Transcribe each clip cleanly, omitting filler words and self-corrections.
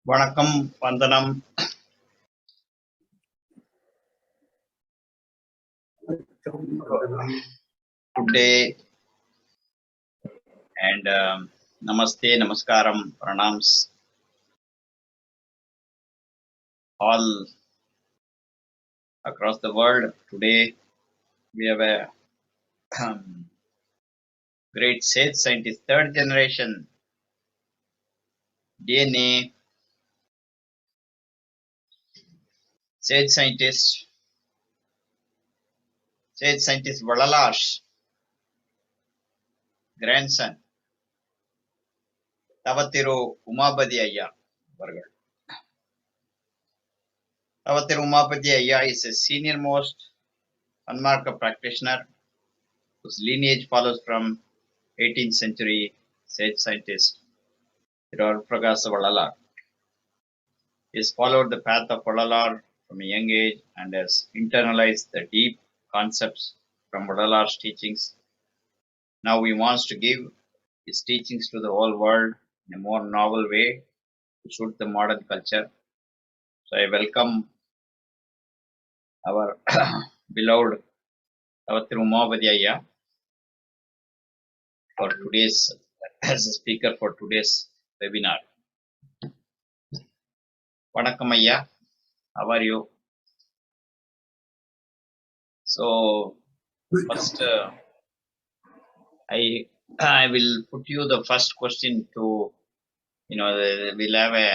வணக்கம் வந்தனம். Good day and namaste, namaskaram, pranams all across the world. Today we have a great sage scientist, third generation DNA sage scientist Vallalar's grandson, Thavathiru Umapathy Ayya. Thavathiru Umapathy Ayya is a senior most Sanmarga Practioner whose lineage follows from 18th century sage scientist Arut Prakasha Vallalar. He has followed the path of Vallalar from a young age and has internalized the deep concepts from Vallalar's teachings. Now he wants to give his teachings to the whole world in a more novel way to suit the modern culture. So I welcome our beloved Thavathiru Umapathy Ayya for today's as a speaker for today's webinar. Vanakkam Ayya, how are you? So first I will put you the first question to, we'll have a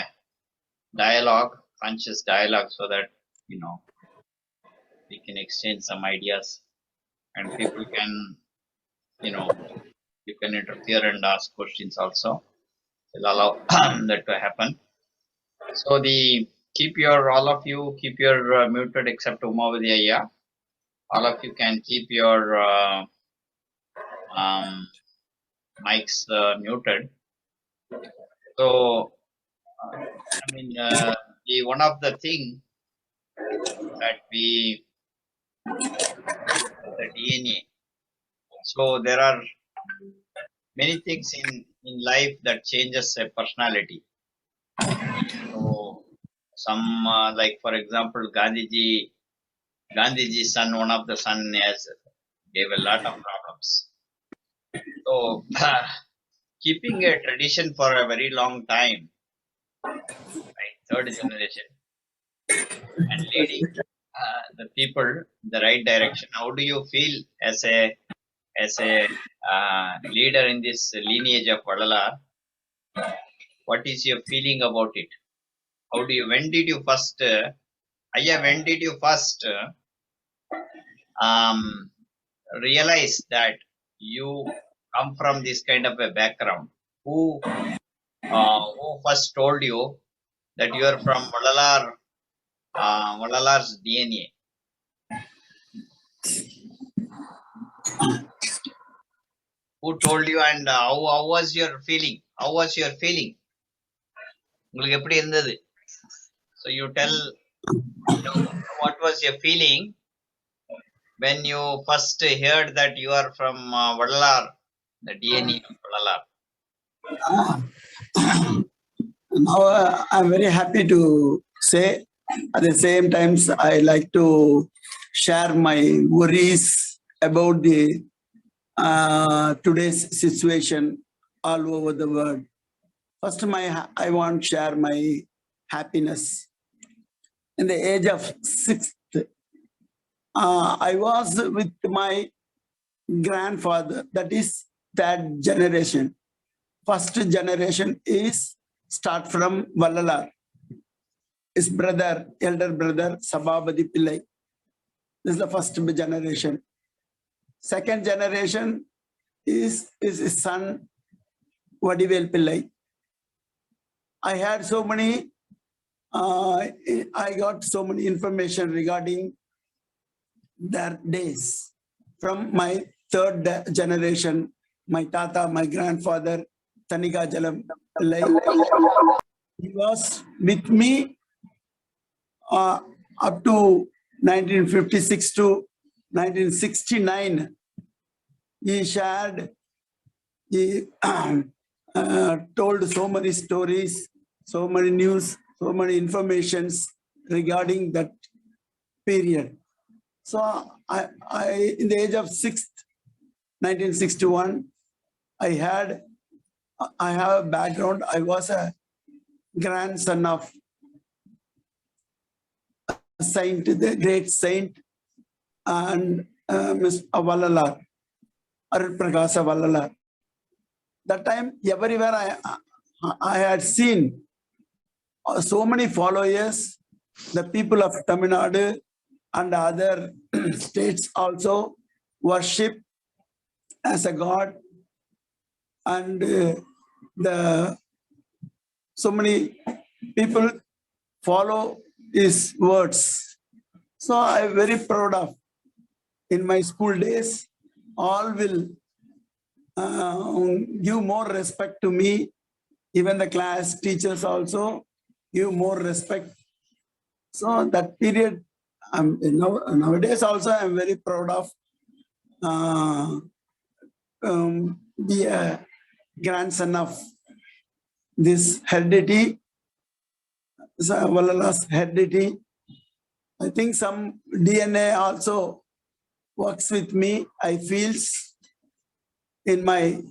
dialogue, conscious dialogue, so that, we can exchange some ideas and people can, you can interfere and ask questions also. We'll allow that to happen. So all of you keep your muted except Umapathy Ayya. All of you can keep your mics muted. So, one of the thing that the DNA. So there are many things in life that changes a personality. So some like for example Gandhiji's son, one of the son gave a lot of problems. So keeping a tradition for a very long time, right, third generation, and leading the people in the right direction. How do you feel as a leader in this lineage of Vallalar? What is your feeling about it? When did you first realize that you come from this kind of a background? Who first told you that you are from Vallalar's DNA? Who told you, and how was your feeling? So you tell, what was your feeling when you first heard that you are from Vallalar, the DNA of Vallalar? Now I'm very happy to say, at the same time I like to share my worries about the today's situation all over the world. First, I want to share my happiness. In the age of 6th, I was with my grandfather, that is third generation. First generation is start from Vallalar. His brother, elder brother, Sabhabadi Pillai. This is the first generation. Second generation is his son, Vadivel Pillai. I had so many, I got so many information regarding their days from my third generation, my tata, my grandfather, Tanika Jalam Pillai. He was with me up to 1956 to 1969. He shared, he told so many stories so many news, so many informations regarding that period. So I in the age of 6th, 1961, I have a background. I was a grandson of a saint, the great saint, and Miss Vallalar, Arut Prakasha Vallalar. That time, everywhere I had seen so many followers, the people of Tamil Nadu and other states also worship as a god, and the so many people follow his words. So I'm very proud of. In my school days, all will give more respect to me. Even the class teachers also give more respect. So that period, nowadays also I'm very proud of be a grandson of this heredity, Vallalar's heredity. I think some DNA also works with me. I feel in my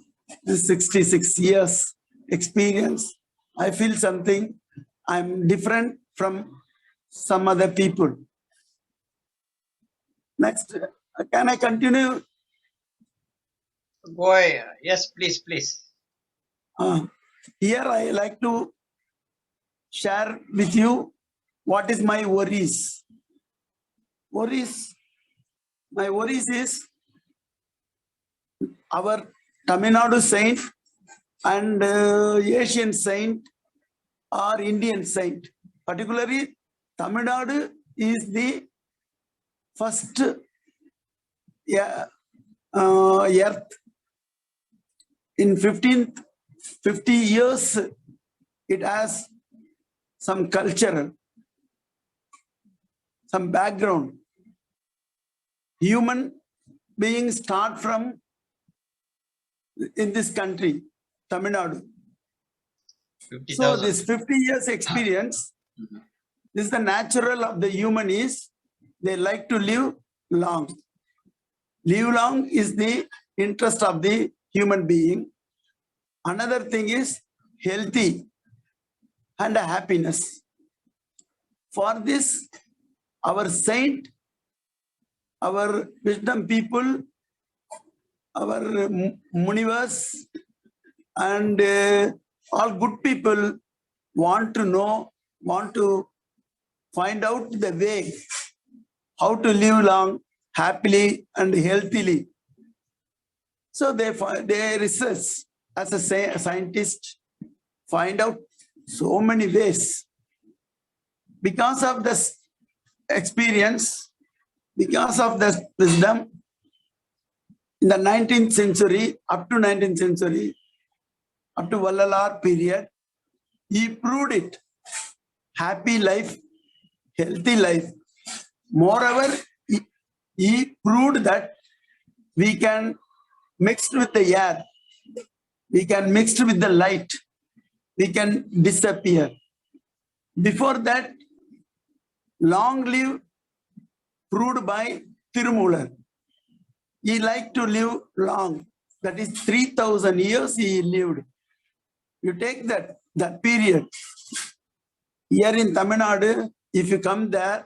66 years experience, I feel something. I'm different from some other people. Next, can I continue? Go ahead. Yes, please, please. Here I like to share with you what is my worries. My worries is our Tamil Nadu saint and Asian saint or Indian saint. Particularly, Tamil Nadu is the first earth. In 50 years, it has some culture, some background. Human beings start from in this country, Tamil Nadu. 50,000. So this 50 years experience, this is the natural of the human is, they like to live long. Live long is the interest of the human being. Another thing is healthy and happiness. For this, our saint, our wisdom people, our munivas, and all good people want to find out the way how to live long, happily and healthily. So they research as a scientist, find out so many ways. Because of this experience, because of this wisdom, in the 19th century, up to 19th century, up to Vallalar period, he proved it. Happy life, healthy life. Moreover, he proved that we can mix with the air, we can mix with the light, we can disappear. Before that, long live proved by Tirumular. He liked to live long. That is 3,000 years he lived. You take that period. Here in Tamil Nadu, if you come there,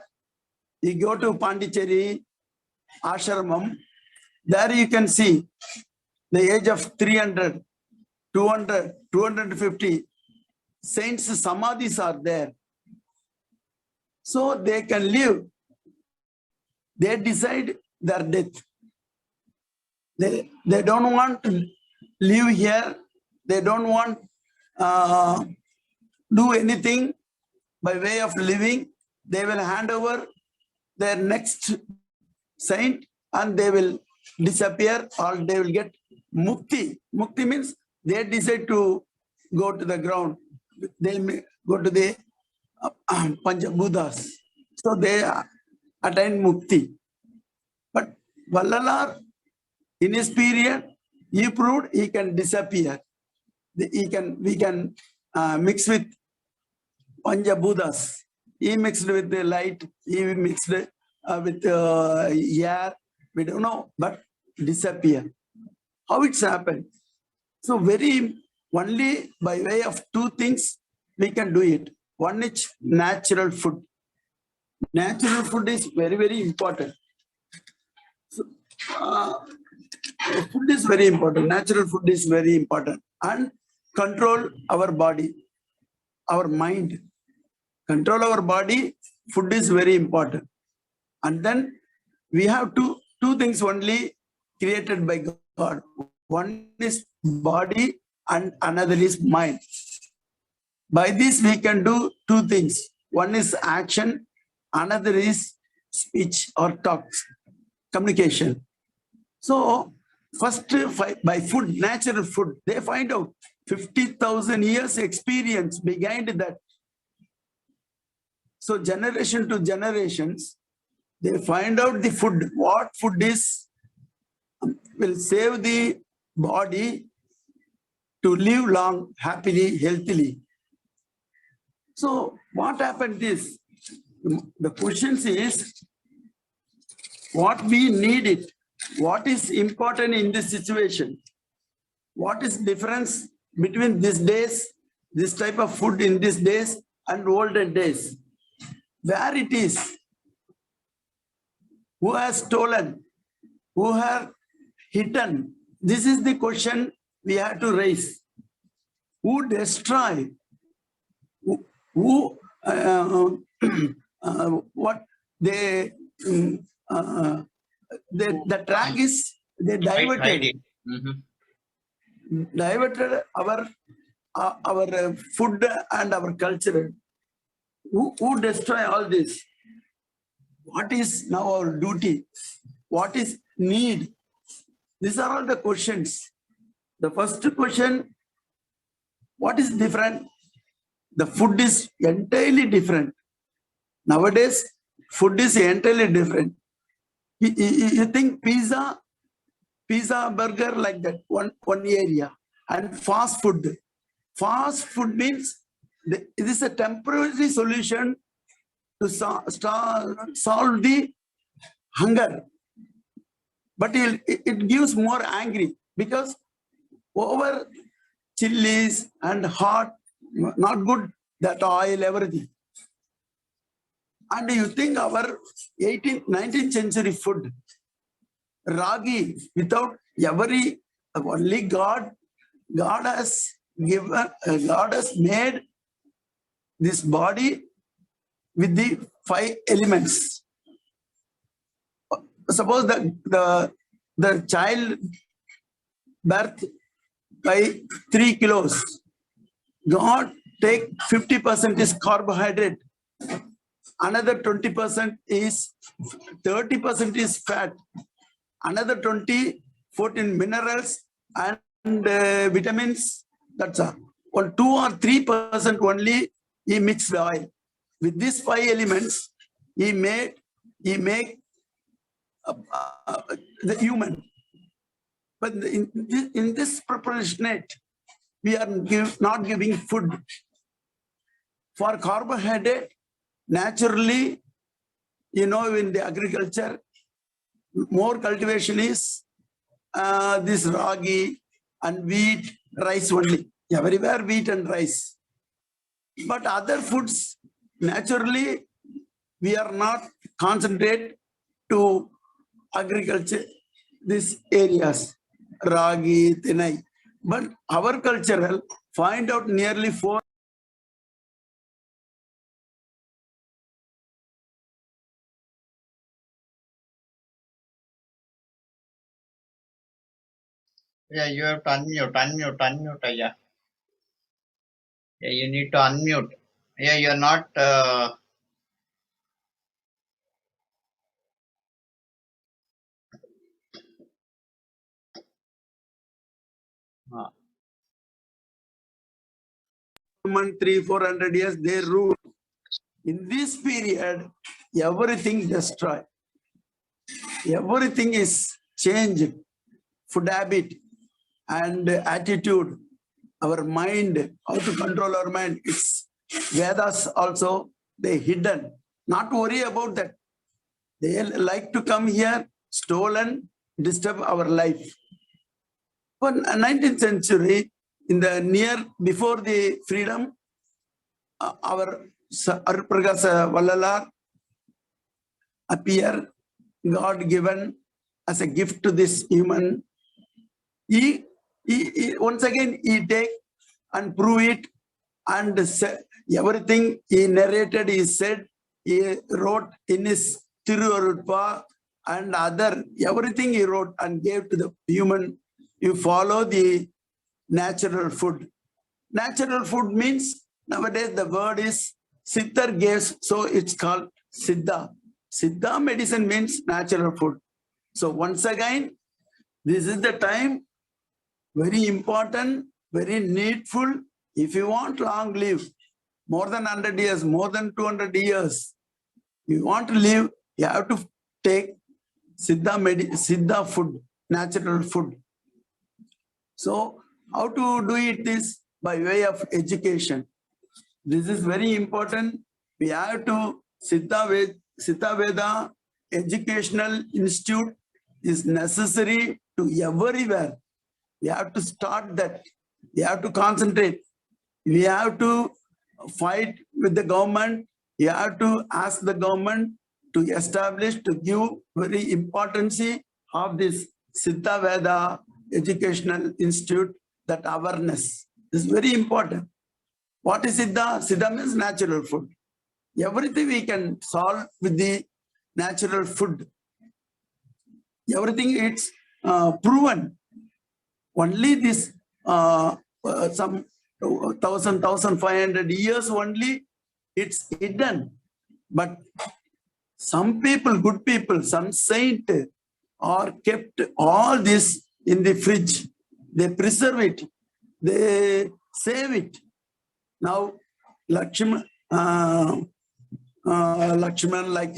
you go to Pondicherry, Ashramam, there you can see the age of 300, 200, 250 saints' samadhis are there. So they can live. They decide their death. They don't want to live here. They don't want do anything by way of living. They will hand over their next saint and they will disappear or they will get mukti. Mukti means they decide to go to the ground. They'll go to the Panchabuddhas. So they attain mukti. But Vallalar, in his period, he proved he can disappear. We can mix with Panjabhutas. He mixed with the light, he mixed with air, we don't know, but disappear. How it's happened? So only by way of two things we can do it. One is natural food. Natural food is very, very important. So, food is very important. Natural food is very important. And control our body, our mind. Control our body, food is very important. And then we have two things only created by God. One is body and another is mind. By this we can do two things. One is action, another is speech or talks, communication. So first by food, natural food, they find out 50,000 years experience behind that. So generation to generations, they find out the food, what food is, will save the body to live long, happily, healthily. So what happened is, the question is, what we need it, what is important in this situation, what is difference between these days, this type of food in these days and olden days, where it is, who has stolen, who have hidden. This is the question we have to raise. Who destroy, who what they, the track is, they diverted, diverted our food and our culture. Who destroy all this? What is now our duty? What is need? These are all the questions. The first question, what is different? The food is entirely different. Nowadays, food is entirely different. You think pizza, burger, like that, one area, and fast food. Fast food means it is a temporary solution to solve the hunger. But it gives more angry because over chilies and hot, not good, that oil, everything. And you think our 18th, 19th century food, ragi, without only God has given, God has made this body with the 5 elements. Suppose the child birth by 3 kilos, God take 50% is carbohydrate, another 20% is 30% is fat, another 14 minerals and vitamins. That's all. Or 2 or 3% only he mixed oil. With these 5 elements, he make the human. But in this proportionate, we are not giving food. For carbohydrate, naturally, in the agriculture, more cultivation is this ragi and wheat, rice only. Everywhere wheat and rice. But other foods, naturally, we are not concentrate to agriculture, these areas, ragi, thinai. But our cultural find out nearly 4. Yeah, you have to unmute, yeah. Yeah, you need to unmute. Yeah, you're not. Uh, 300-400 years they rule. In this period, everything destroyed. Everything is changed. Food habit and attitude, our mind, how to control our mind, it's Vedas also, they hidden. Not worry about that. They like to come here, stolen, disturb our life. But 19th century, in the near before the freedom, our Arut Prakasha Vallalar appear, God given as a gift to this human. He once again he take and prove it, and everything he narrated, he said, he wrote in his Thiru and other, everything he wrote and gave to the human. You follow the natural food. Natural food means nowadays the word is Siddha gives, so it's called Siddha. Siddha medicine means natural food. So once again, this is the time, very important, very needful. If you want long live, more than 100 years, more than 200 years, you want to live, you have to take Siddha food, natural food. So how to do it is by way of education. This is very important. We have to Siddha-Vetha Educational Institute is necessary to everywhere. We have to start that. We have to concentrate. We have to fight with the government. You have to ask the government to establish, to give very importance of this Siddha-Vetha Educational Institute, that awareness is very important. What is Siddha? Siddha means natural food. Everything we can solve with the natural food. Everything it's proven. Only this some 1,500 years only it's hidden. But some people, good people, some saint are kept all this in the fridge. They preserve it. They save it. Now, Lakshmanan, like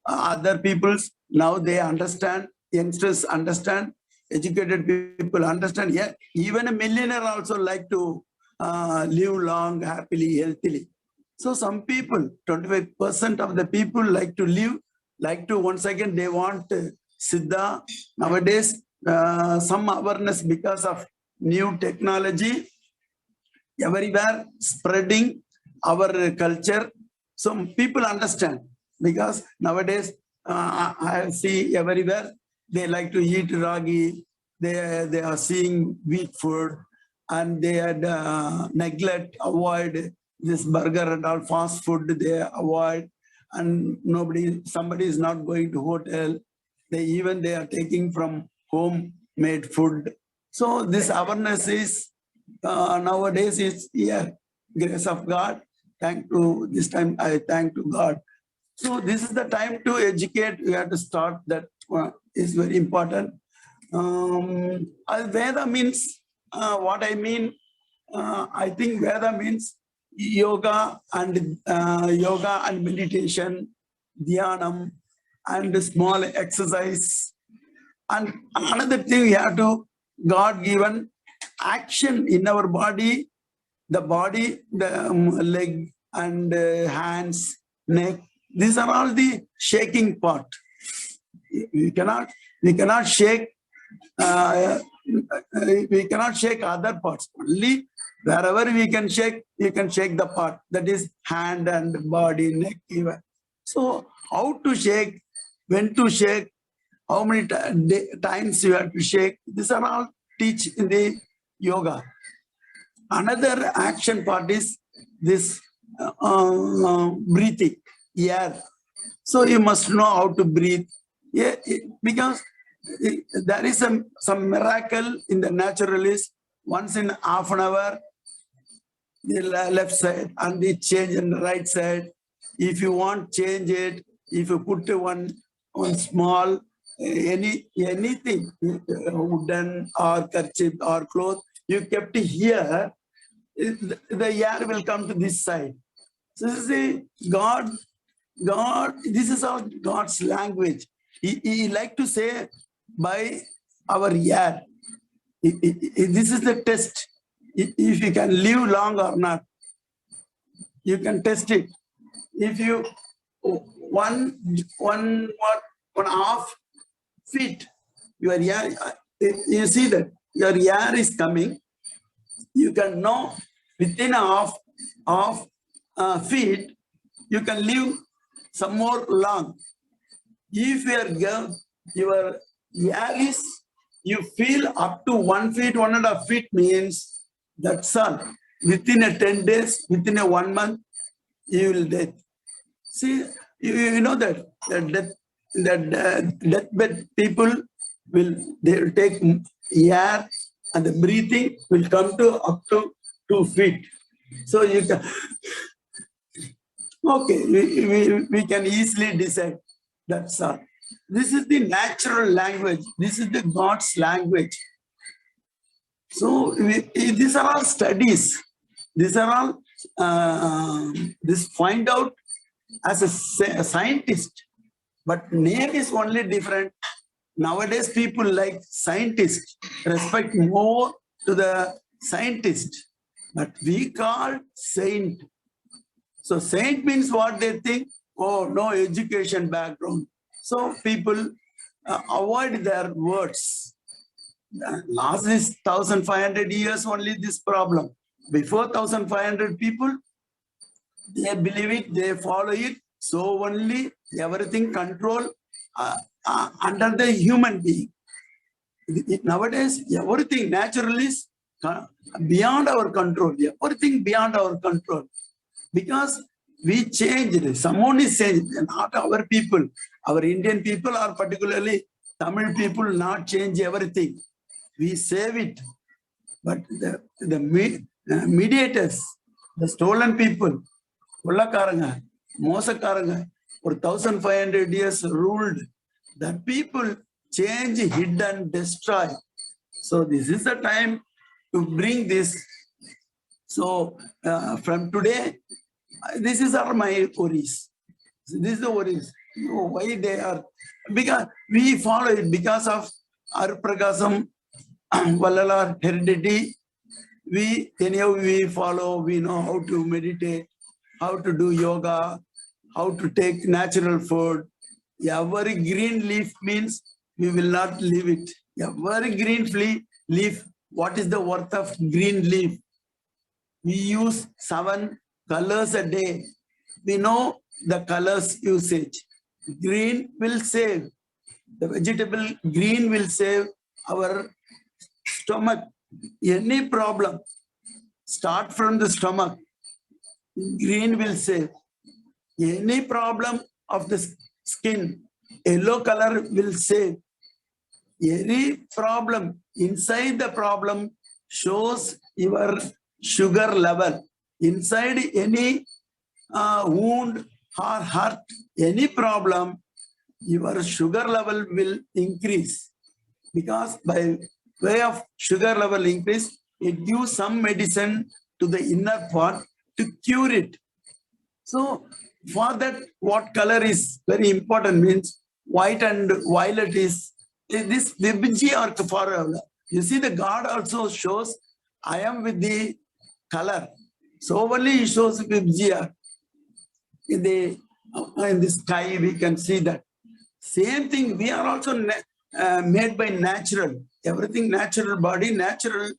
other peoples, now they understand, youngsters understand, educated people understand. Yeah, even a millionaire also like to live long, happily, healthily. So some people, 25% of the people like to live, like to once again, they want Siddha. Nowadays, some awareness because of new technology, everywhere spreading our culture. So people understand, because nowadays I see everywhere they like to eat ragi, they are seeing wheat food, and they had neglect, avoid this burger and all fast food, they avoid, and somebody is not going to hotel, they are taking from home made food. So this awareness is nowadays is here, grace of God. This time I thank to God. So this is the time to educate. We have to start that. Is very important. Veda means what I mean. I think Veda means yoga and meditation, dhyanam, and small exercise. And another thing, we have to God-given action in our body, the leg and hands, neck. These are all the shaking part. We cannot shake. We cannot shake other parts. Only wherever we can shake, you can shake the part. That is hand and body, neck, even. So how to shake, when to shake, how many times you have to shake. These are all teach in the yoga. Another action part is this breathing, air. So you must know how to breathe. Yeah, because there is some miracle in the naturalist. Once in half an hour, the left side, and the change in the right side. If you want, change it. If you put one small, anything, wooden or kerchief or cloth, you kept here, the air will come to this side. So this is God, this is our God's language. He like to say by our air. This is the test. If you can live long or not. You can test it. If you one half feet, your air, you see that your air is coming. You can know within half feet, you can live some more long. If your air is, you feel up to 1 feet, 1.5 feet means that's all. Within a 10 days, within a 1 month, you will death. See, you know that deathbed people they will take air and the breathing will come to up to 2 feet. So you can, okay, we can easily decide. That's all. This is the natural language. This is the God's language. So these are all studies. These are all this find out as a scientist, but name is only different. Nowadays, people like scientists respect more to the scientist, but we call saint. So saint means what they think? Oh, no education background. So people avoid their words. Last is 1,500 years only this problem. Before 1,500 people, they believe it, they follow it. So only everything control under the human being. Nowadays, everything natural is beyond our control. Everything beyond our control. Because we changed. Someone is changed, not our people. Our Indian people or particularly Tamil people not change everything. We save it. But the mediators, the stolen people, Ullakaranga, Mosakaranga, for 1,500 years ruled. The people change, hid and destroy. So this is the time to bring this. So from today, this is all my worries. This is the worries. Why they are? Because we follow it because of Arut Prakasha Vallalar heredity. We follow, we know how to meditate, how to do yoga, how to take natural food. Every green leaf means we will not leave it. Every green leaf, what is the worth of green leaf? We use 7 colors a day. We know the colors usage. Green will save. The vegetable green will save our stomach. Any problem, start from the stomach. Green will save. Any problem of the skin, yellow color will save. Any problem, inside the problem shows your sugar level. Inside any wound or hurt, any problem, your sugar level will increase. Because by way of sugar level increase, it gives some medicine to the inner part to cure it. So for that, what color is very important means white and violet is this Vibji or forever. You see, the God also shows I am with the color. So only he shows Vibji in the sky. We can see that. Same thing. We are also made by natural. Everything natural body, natural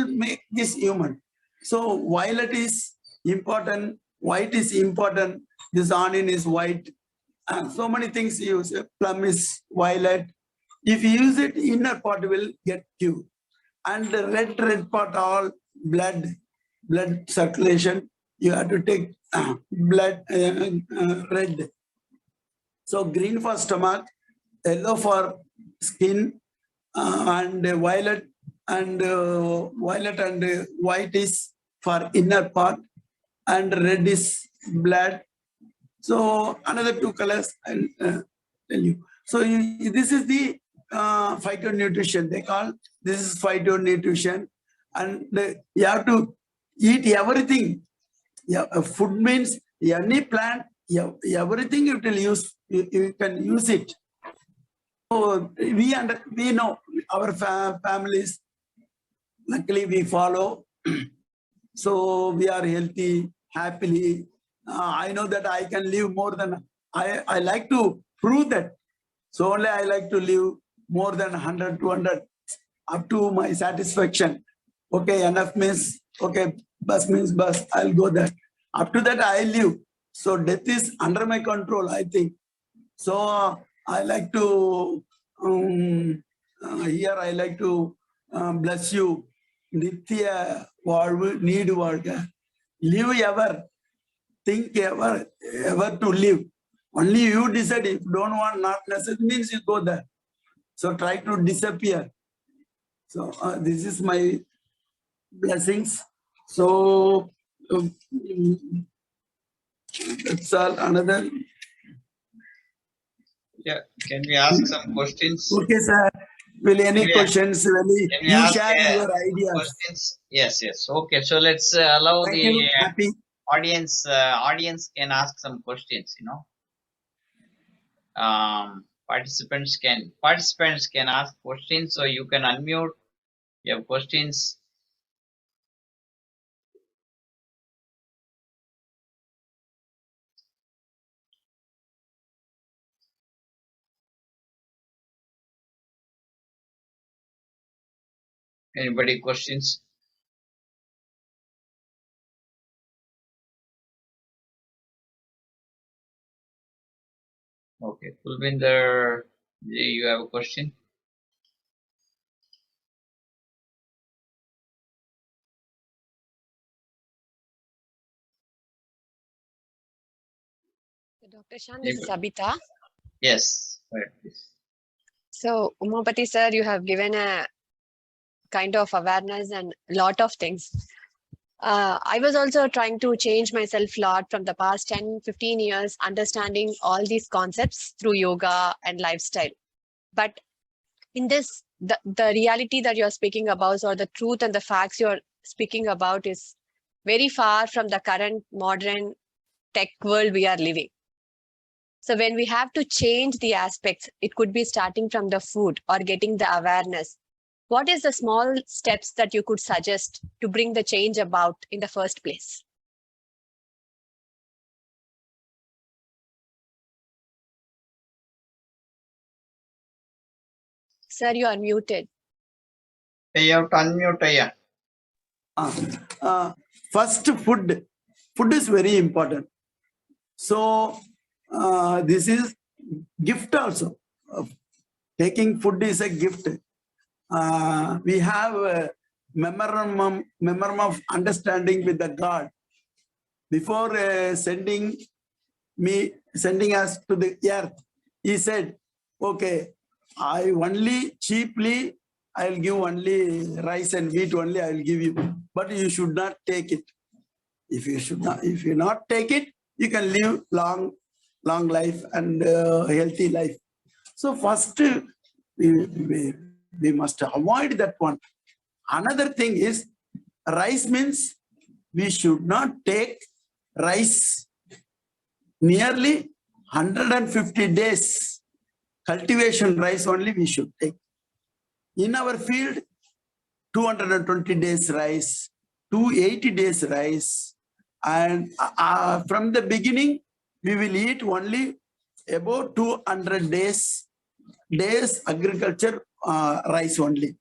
make this human. So violet is important, white is important, this onion is white, and so many things you use. Plum is violet. If you use it, inner part will get cured. And the red part, all blood circulation, you have to take blood red. So green for stomach, yellow for skin, and violet and white is for inner part, and red is blood. So another 2 colors I'll tell you. So this is the phytonutrition. They call this is phytonutrition, and you have to eat everything. Yeah, food means any plant, everything you will use. You can use it. So we know our families. Luckily, we follow So we are healthy, happily. I know that I can live more than, I like to prove that. So only I like to live more than 100, 200, up to my satisfaction. Okay, enough means, okay, bus means bus, I'll go there. Up to that I live. So death is under my control, I think. So I like to, here I like to bless you. Nitya Varvu need Varga. Live ever, think ever to live. Only you decide. If you don't want, not necessary, means you go there. So try to disappear. So this is my blessings. So that's all. Another. Yeah. Can we ask some questions? Okay, sir. Will any Yeah. questions? Can we You ask share your some ideas. questions? Yes, yes. Okay, so let's allow Thank the you. Happy. audience. Audience can ask some questions. Participants can ask questions. So you can unmute. You have questions. Anybody questions? Okay, Kulvinder, you have a question? Dr. Shan, this is Abhita. Yes, right, please. So, Umapathy sir, you have given a kind of awareness and lot of things. I was also trying to change myself a lot from the past 10, 15 years, understanding all these concepts through yoga and lifestyle. But in this, the reality that you're speaking about, or the truth and the facts you're speaking about, is very far from the current modern tech world we are living. So when we have to change the aspects, it could be starting from the food or getting the awareness. What is the small steps that you could suggest to bring the change about in the first place? Sir, you are muted. Hey, you have to unmute. Yeah. First, food. Food is very important. So this is gift also. Taking food is a gift. We have a memorandum of understanding with the God. Before sending us to the earth, he said, okay, I only cheaply, I'll give only rice and wheat only, I'll give you. But you should not take it. If you not take it, you can live long life and healthy life. So first, we must avoid that one. Another thing is, rice means we should not take rice nearly 150 days. Cultivation rice only we should take. In our field, 220 days rice, 280 days rice. And from the beginning, we will eat only about 200 days agriculture rice only.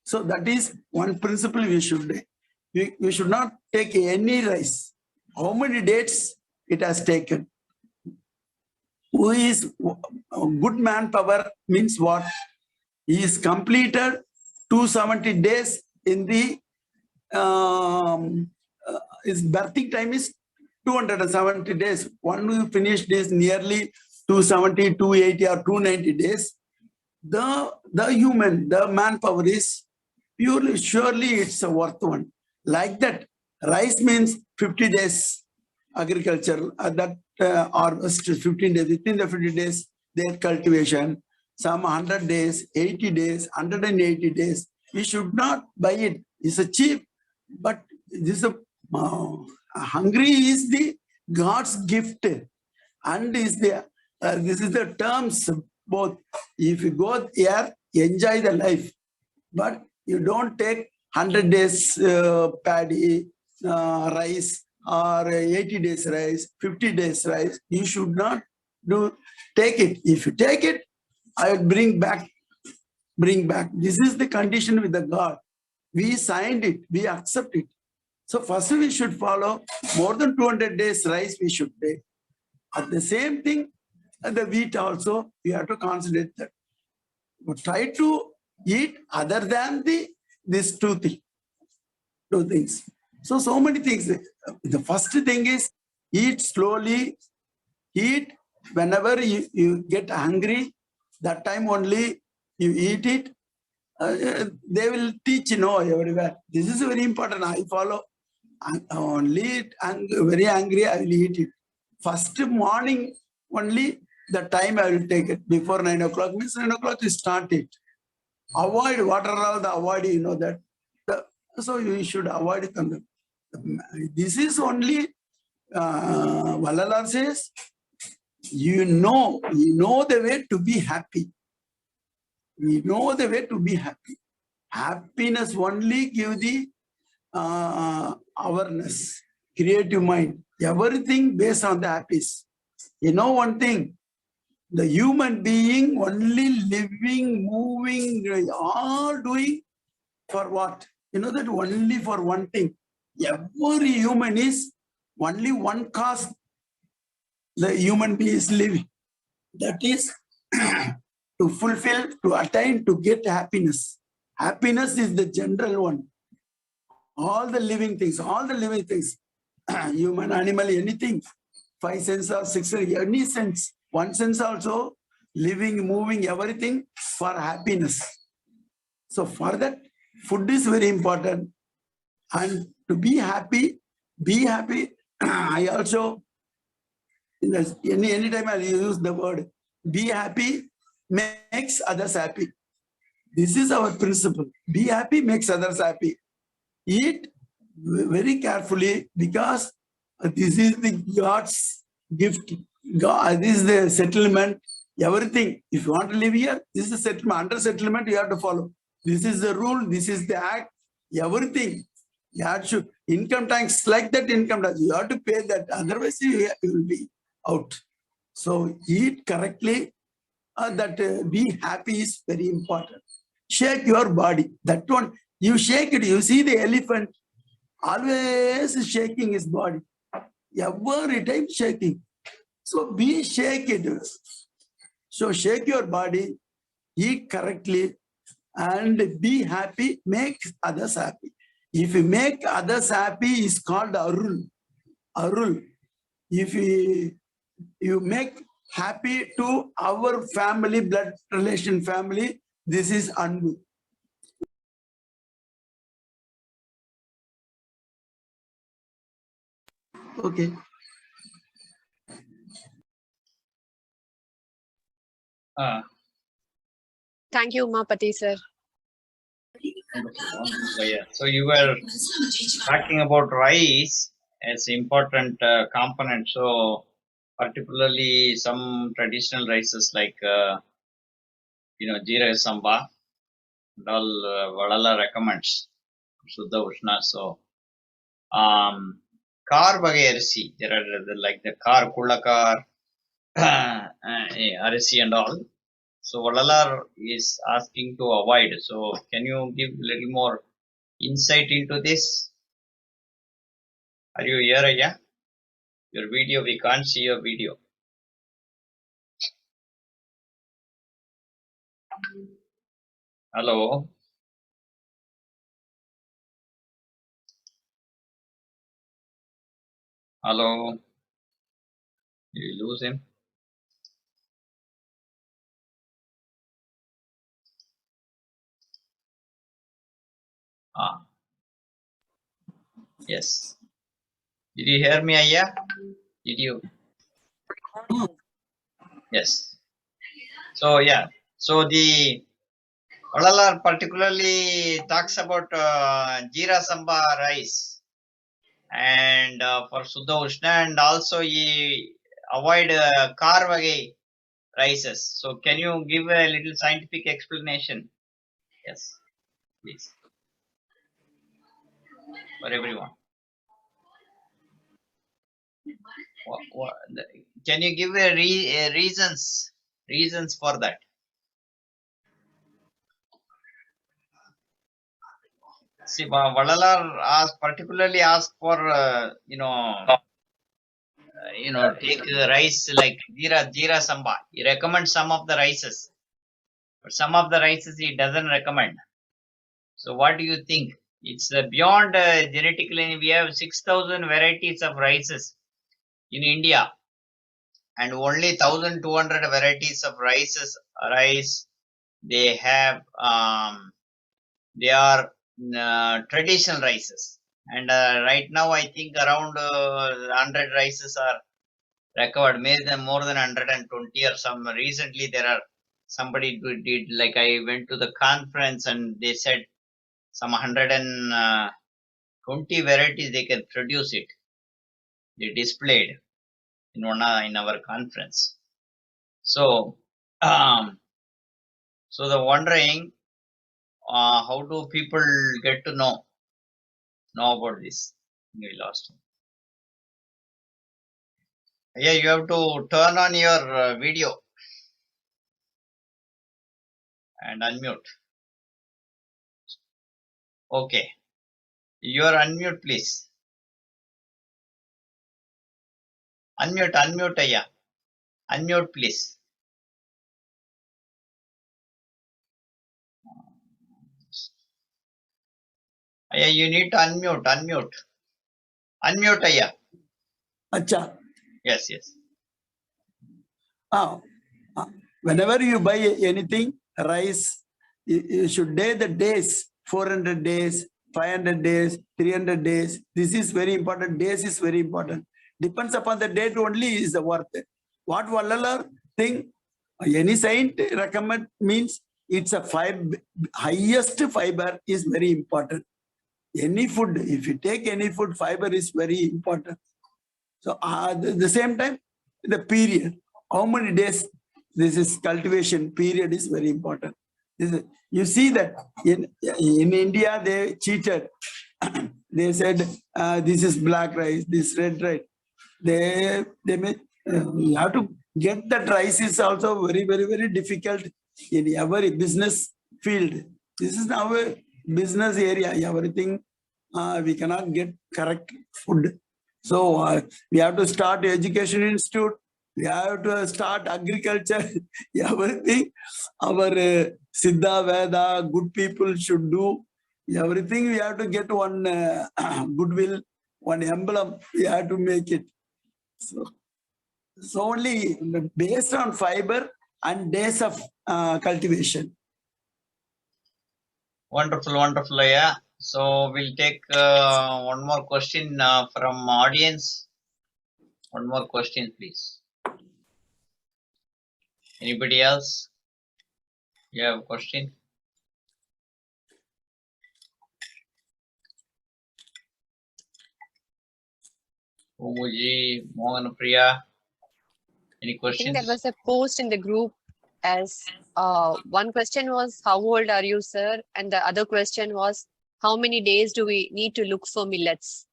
So that is one principle we should. We should not take any rice. How many dates it has taken? Who is good manpower means what? He is completed 270 days in the his birthing time is 270 days. One who finished is nearly 270, 280 or 290 days. The manpower is purely, surely it's a worth one. Like that, rice means 50 days agriculture, harvest 15 days, within the 50 days, their cultivation, some 100 days, 80 days, 180 days. We should not buy it. It's a cheap, but this is a hungry is the God's gift, and is the this is the terms both. If you go here, enjoy the life, but you don't take 100 days paddy, rice or 80 days rice, 50 days rice. You should not take it. If you take it, I will bring back. This is the condition with the God. We signed it, we accept it. So first we should follow more than 200 days rice we should take. At the same thing, the wheat also, we have to consider that. But try to eat other than these two things. So many things. The first thing is eat slowly, eat whenever you get hungry, that time only you eat it. They will teach, everywhere. This is very important. I follow. Only very angry, I will eat it. First morning only the time I will take it. Before 9 o'clock means 9 o'clock you start it. Avoid what are all the avoid, that. So you should avoid it. This is only Vallalar says, you know the way to be happy. We know the way to be happy. Happiness only give the awareness, creative mind, everything based on the happiness. You know one thing, the human being only living, moving, all doing for what? You know that only for one thing. Every human is only one cause the human being is living. That is to fulfill, to attain, to get happiness. Happiness is the general one. All the living things, human, animal, anything, 5 sense or 6 sense, any sense, 1 sense also, living, moving, everything for happiness. So for that, food is very important. And to be happy, I also, anytime I use the word, be happy makes others happy. This is our principle. Be happy makes others happy. Eat very carefully because this is the God's gift. God, this is the settlement, everything. If you want to live here, this is the settlement. Under settlement, you have to follow. This is the rule, this is the act, everything. You have to, income tax, like that income tax, you have to pay that, otherwise you will be out. So eat correctly, be happy is very important. Shake your body. That one, you shake it, you see the elephant, always shaking his body. Every time shaking. So be shake it. So shake your body, eat correctly, and be happy, make others happy. If you make others happy, is called Arul. If you make happy to our family, blood relation family, this is Anbu. Okay. Thank you, Umapathy, sir. So you were talking about rice as important component. So particularly some traditional rices like Jeera Samba and all Vallalar recommends Suddha Ushna. So Kar Bage there are like the Kar Kulakar Arisi and all. So Vallalar is asking to avoid. So can you give a little more insight into this? Are you here, Aya? Your video, we can't see your video. Hello? Hello? Did you lose him? Yes. Did you hear me, Aya? Did you? Yes. So, yeah. So, the Vallalar particularly talks about Jeera Samba rice and for Suddha Ushna, and also he avoid Karvage rices. So, can you give a little scientific explanation? Yes, please. For everyone. Can you give a reasons for that? See, Vallalar particularly asked for take rice like Jeera Samba. He recommends some of the rices, but some of the rices he doesn't recommend. So what do you think? It's beyond genetically. We have 6,000 varieties of rices in India, and only 1,200 varieties of rice they have. They are traditional rices, and right now I think around 100 rices are recovered, more than 120 or some. Recently there are somebody did, like I went to the conference and they said some 120 varieties they can produce it. They displayed in our conference. So so the wondering, how do people get to know about this? We lost him. Yeah, you have to turn on your video and unmute. Okay, your unmute, please. Unmute, Ayya. Unmute, please. Ayya, you need to unmute. Unmute, Ayya. Acha. Yes. Whenever you buy anything, rice, you should date the days, 400 days, 500 days, 300 days. This is very important. Days is very important. Depends upon the date only is the worth. What Vallalar think, any saint recommend means it's a highest fiber is very important. Any food, if you take any food, fiber is very important. So at the same time, the period, how many days this is cultivation period is very important. You see that in India they cheated. They said this is black rice, this red rice. They may you have to get that rice is also very, very, very difficult in every business field. This is our business area. Everything we cannot get correct food. So we have to start education institute. We have to start agriculture. Everything our Siddha-Vetha good people should do. Everything we have to get one goodwill, one emblem. We have to make it. So only based on fiber and days of cultivation. Wonderful, Ayya. So we'll take one more question from audience. One more question, please. Anybody else? You have a question? Umuji, Mohan Priya. Any questions? I think there was a post in the group as one question was, how old are you, sir? And the other question was, how many days do we need to look for millets?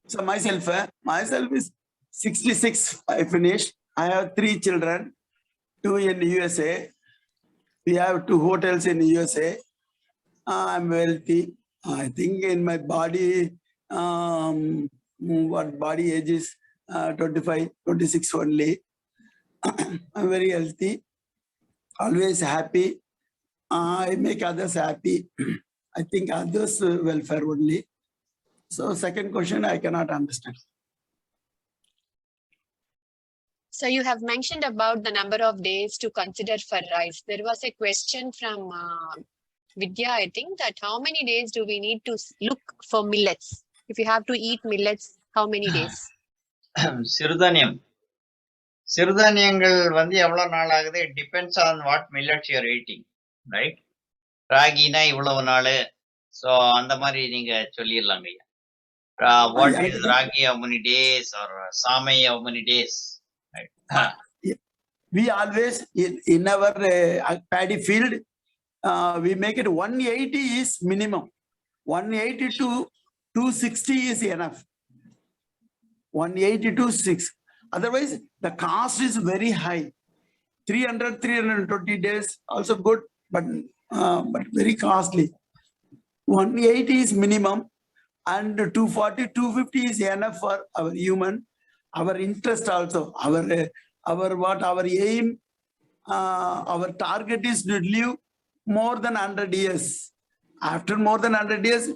So myself is 66. I finished. I have 3 children, 2 in the USA. We have 2 hotels in the USA. I'm wealthy. I think in my body, what body age is 25, 26 only. I'm very healthy, always happy. I make others happy. I think others' welfare only. So second question, I cannot understand. So you have mentioned about the number of days to consider for rice. There was a question from Vidya, I think, that how many days do we need to look for millets? If you have to eat millets, how many days? சிறுதானியங்கள் வந்து எவ்வளவு நாள் ஆகுது? It depends on what millets you are eating, right? ராகினா இவ்வளவு நாள். So அந்த மாதிரி நீங்க சொல்லிடலாங்க. What is ragi, how many days, or samai, how many days? Right? We always in our paddy field, we make it 180 is minimum. 180 to 260 is enough. 180 to 6. Otherwise, the cost is very high. 320 days also good, but very costly. 180 is minimum, and 240, 250 is enough for our human, our interest also, our aim, our target is to live more than 100 years. After more than 100 years,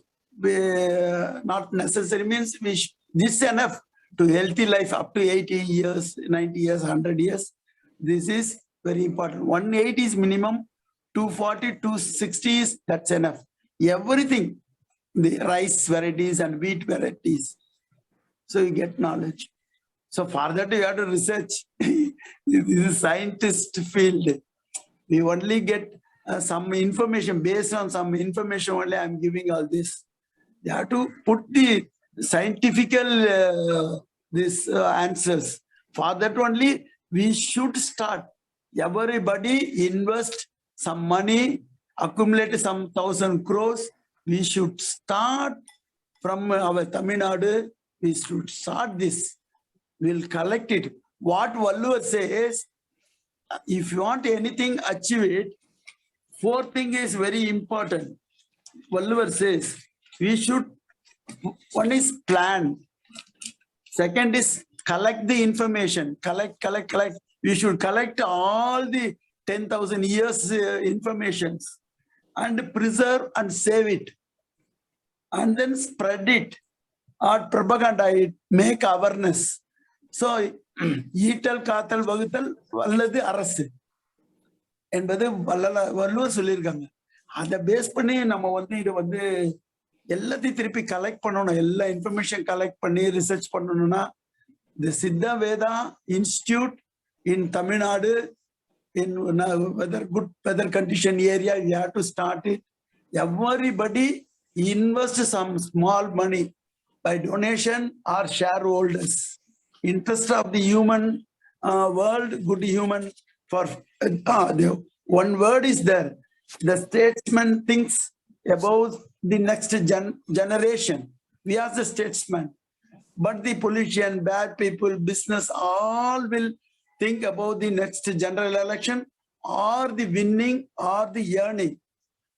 not necessary means this is enough to healthy life up to 80 years, 90 years, 100 years. This is very important. 180 is minimum, 240, 260 is that's enough. Everything, the rice varieties and wheat varieties. So you get knowledge. So for that you have to research. This is scientist field. We only get some information. Based on some information only I'm giving all this. You have to put the scientific answers. For that only we should start. Everybody invest some money, accumulate some 1,000 crores. We should start from our Tamil Nadu. We should start this. We'll collect it. What Vallalar says, if you want anything, achieve it. Fourth thing is very important. Vallalar says, we should, one is plan. Second is collect the information. Collect. We should collect all the 10,000 years informations and preserve and save it. And then spread it or propaganda it, make awareness. So, ஈட்டல் காத்தல் வகுத்தல் வல்லது அரசு என்பது வள்ளுவர் சொல்லியிருக்காங்க. அதை base பண்ணி நம்ம இதை எல்லாத்தையும் திருப்பி கலெக்ட் பண்ணணும். எல்லா இன்ஃபர்மேஷன் கலெக்ட் பண்ணி ரிசர்ச் பண்ணணும்னா the Siddha-Vetha Institute in Tamil Nadu, in good weather condition area, you have to start it. Everybody invest some small money by donation or shareholders. Interest of the human world, good human. For one word is there. The statesman thinks about the next generation. We are the statesman. But the politician, bad people, business, all will think about the next general election or the winning or the earning.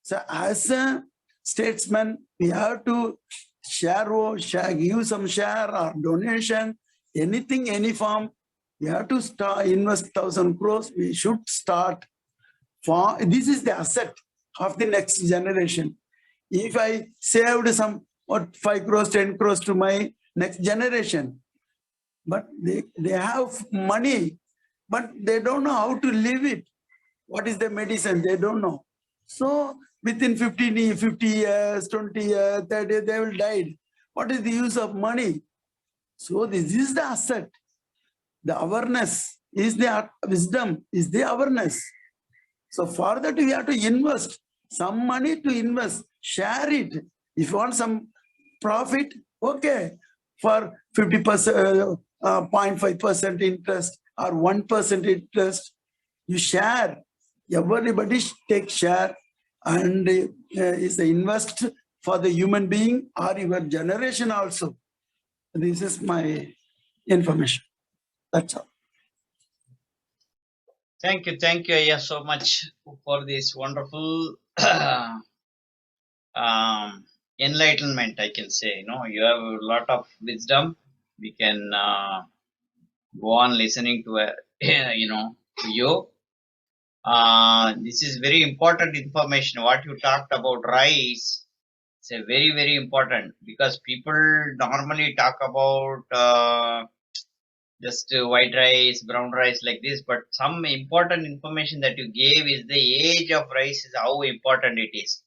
So as a statesman, we have to give some share or donation, anything, any form. We have to start, invest 1,000 crores. We should start. This is the asset of the next generation. If I saved some 5 crores, 10 crores to my next generation, but they have money, but they don't know how to live it. What is the medicine? They don't know. So within 50 years, 20 years, 30 years, they will die. What is the use of money? So this is the asset. The awareness is the wisdom, is the awareness. So for that we have to invest some money to invest, share it. If you want some profit, okay, for 50%, 0.5% interest or 1% interest, you share. Everybody take share and is the invest for the human being or your generation also. This is my information. That's all. Thank you, Ayya, so much for this wonderful enlightenment, I can say. You have a lot of wisdom. We can go on listening to to you. This is very important information. What you talked about rice, it's a very, very important, because people normally talk about just white rice, brown rice like this, but some important information that you gave is the age of rice, is how important it is.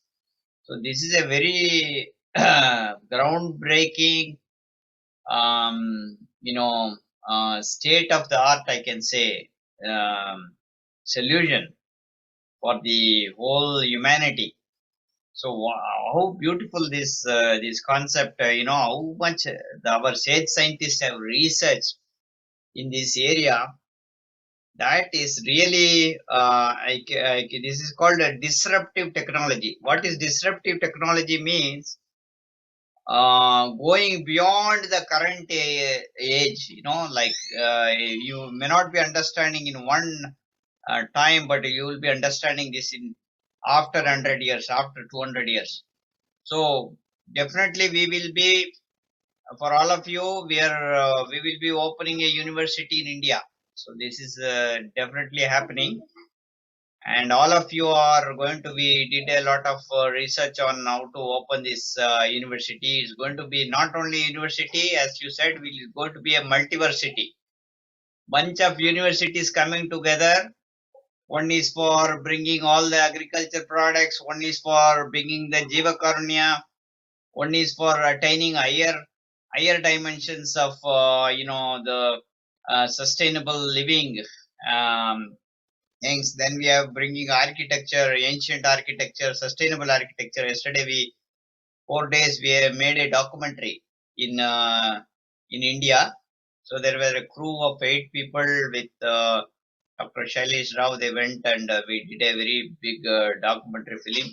So this is a very groundbreaking, state of the art, I can say, solution for the whole humanity. So how beautiful this concept, how much our sage scientists have researched in this area. That is really, this is called a disruptive technology. What is disruptive technology means? Going beyond the current age, like you may not be understanding in one time, but you will be understanding this in after 100 years, after 200 years. So definitely we will be, for all of you, we will be opening a university in India. So this is definitely happening, and all of you are going to be did a lot of research on how to open this university. It's going to be not only university, as you said, will going to be a multiversity, bunch of universities coming together. One is for bringing all the agriculture products, one is for bringing the jiva karunya, one is for attaining higher dimensions of the sustainable living um, things. Then we are bringing architecture, ancient architecture, sustainable architecture. Yesterday, 4 days we have made a documentary in India. So there were a crew of 8 people with Dr. Shailesh Rao. They went and we did a very big documentary film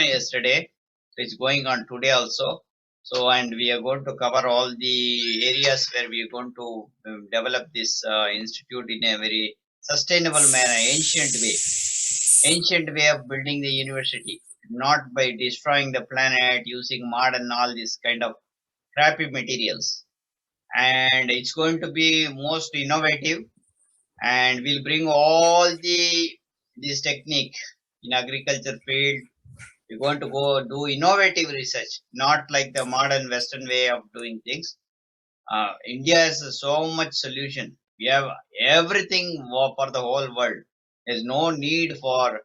yesterday. So it's going on today also. So, and we are going to cover all the areas where we are going to develop this institute in a very sustainable manner, ancient way of building the university, not by destroying the planet using mud and all this kind of crappy materials. And it's going to be most innovative, and we'll bring all this technique in agriculture field. We're going to go do innovative research, not like the modern Western way of doing things. India has so much solution. We have everything for the whole world. There's no need for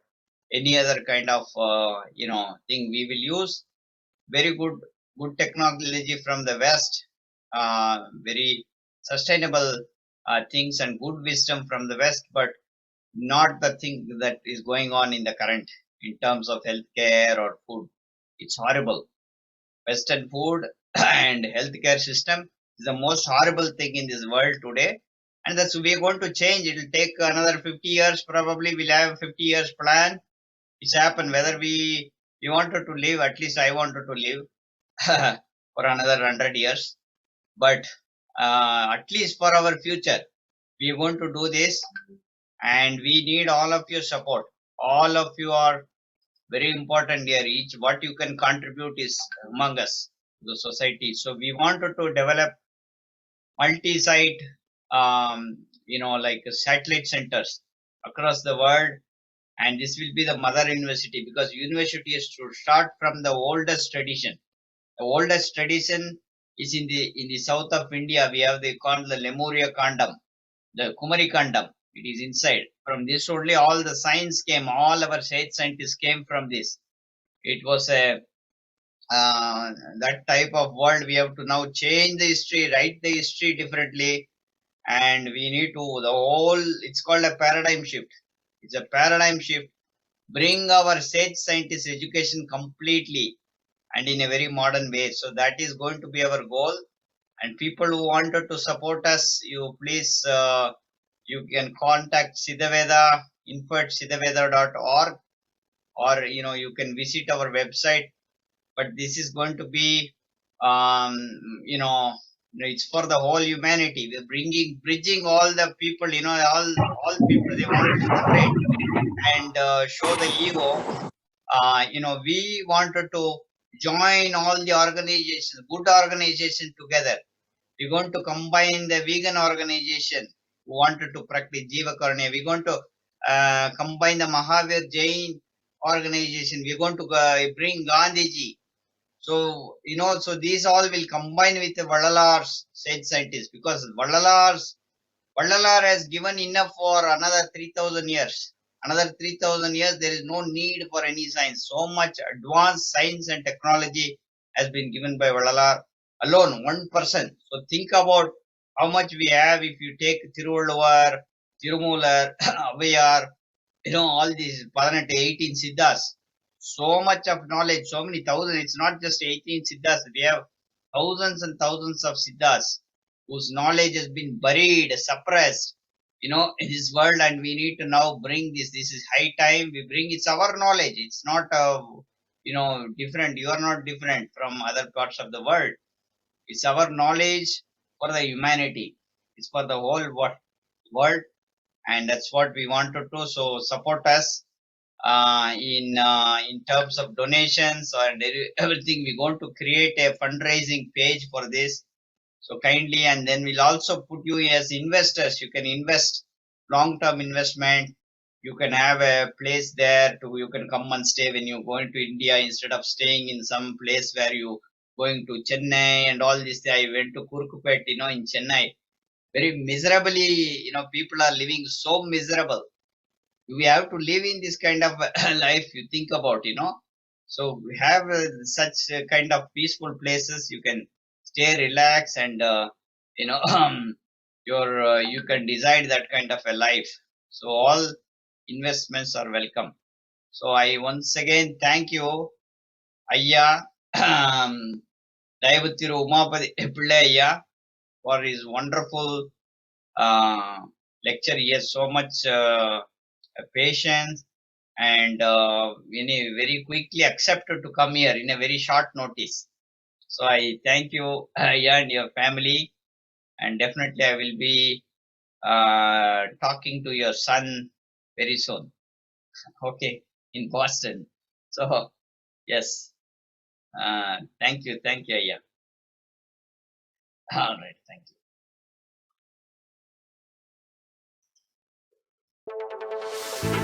any other kind of thing. We will use very good technology from the West, very sustainable things and good wisdom from the West, but not the thing that is going on in the current in terms of healthcare or food. It's horrible. Western food and healthcare system is the most horrible thing in this world today, and that's we're going to change. It will take another 50 years probably. We'll have a 50 years plan. It's happened whether we wanted to live. At least I wanted to live for another 100 years, but at least for our future we are going to do this, and we need all of your support. All of you are very important here. Each what you can contribute is among us, the society. So we wanted to develop multi-site, like satellite centers across the world, and this will be the mother university, because university is to start from the oldest tradition. The oldest tradition is in the south of India. We have the called the Lemuria Kandam, the Kumari Kandam. It is inside. From this only all the science came. All our scientists came from this. It was a that type of world. We have to now change the history, write the history differently, and we need to the whole. It's called a paradigm shift. It's a paradigm shift. Bring our scientist education completely and in a very modern way. So that is going to be our goal. And people who wanted to support us, you please you can contact Siddha-Vetha, info@siddhavetha.org, or you can visit our website. But this is going to be um, you know it's for the whole humanity. We're bridging all the people, all people. They want to separate and show the ego. We wanted to join all the organizations, good organizations together. We're going to combine the vegan organization who wanted to practice Jiva Karanya. We're going to combine the Mahavir Jain organization. We're going to bring Gandhiji. So, so these all will combine with the Vallalar's scientists, because Vallalar has given enough for another 3,000 years. Another 3,000 years, there is no need for any science. So much advanced science and technology has been given by Vallalar alone, one person. So think about how much we have if you take Thiruvalluvar, Tirumular, Avayar, all these 18 Siddhas. So much of knowledge, so many thousands. It's not just 18 Siddhas. We have thousands and thousands of Siddhas whose knowledge has been buried, suppressed, in this world, and we need to now bring this. This is high time we bring. It's our knowledge. It's not different. You are not different from other parts of the world. It's our knowledge for the humanity. It's for the whole world, and that's what we want to do. So support us in terms of donations and everything. We're going to create a fundraising page for this. So kindly, and then we'll also put you as investors. You can invest long-term investment. You can have a place there to you can come and stay when you're going to India instead of staying in some place where you going to Chennai and all this. I went to Kurkupet, in Chennai. Very miserably, people are living so miserable. We have to live in this kind of life. You think about, so we have such kind of peaceful places. You can stay, relax, and you can decide that kind of a life. So all investments are welcome. So I once again thank you, Ayya, Thavathiru Umapathy Pillai Ayya, for his wonderful lecture. He has so much patience, and very quickly accepted to come here in a very short notice. So I thank you, you and your family, and definitely I will be talking to your son very soon. Okay, in Boston. So yes, thank you, yeah. All right, thank you.